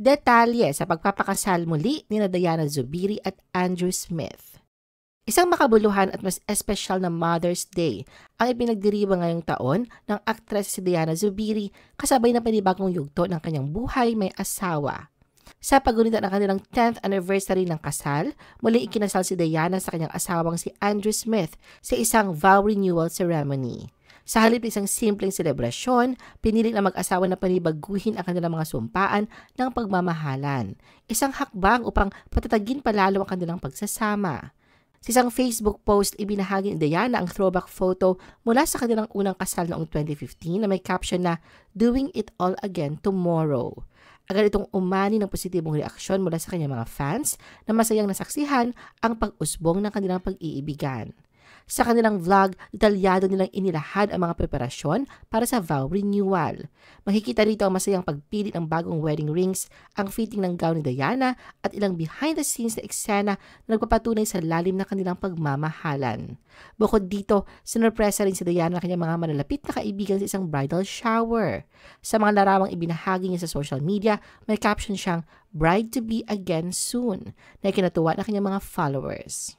Detalye sa pagpapakasal muli ni Diana Zubiri at Andrew Smith. Isang makabuluhan at mas espesyal na Mother's Day ang ipinagdiriwang ngayong taon ng aktres si Diana Zubiri kasabay ng panibagong yugto ng kanyang buhay may asawa. Sa pagunita ng kanilang 10th anniversary ng kasal, muli ikinasal si Diana sa kanyang asawang si Andrew Smith sa isang vow renewal ceremony. Sa halip isang simpleng selebrasyon, pinili na mag-asawa na panibaguhin ang kanilang mga sumpaan ng pagmamahalan. Isang hakbang upang patatagin palalo ang kanilang pagsasama. Sa isang Facebook post, ibinahagi ni Diana ang throwback photo mula sa kanilang unang kasal noong 2015 na may caption na "Doing it all again tomorrow." Agad itong umani ng positibong reaksyon mula sa kanyang mga fans na masayang nasaksihan ang pag-usbong ng kanilang pag-iibigan. Sa kanilang vlog, detalyado nilang inilahad ang mga preparasyon para sa vow renewal. Makikita rito ang masayang pagpilit ng bagong wedding rings, ang fitting ng gown ni Diana at ilang behind-the-scenes na eksena na nagpapatunay sa lalim na kanilang pagmamahalan. Bukod dito, sinurpresa rin si Diana ng kanyang mga malalapit na kaibigan sa isang bridal shower. Sa mga larawang ibinahagi niya sa social media, may caption siyang "Bride to be again soon" na ikinatuwa ng kanyang mga followers.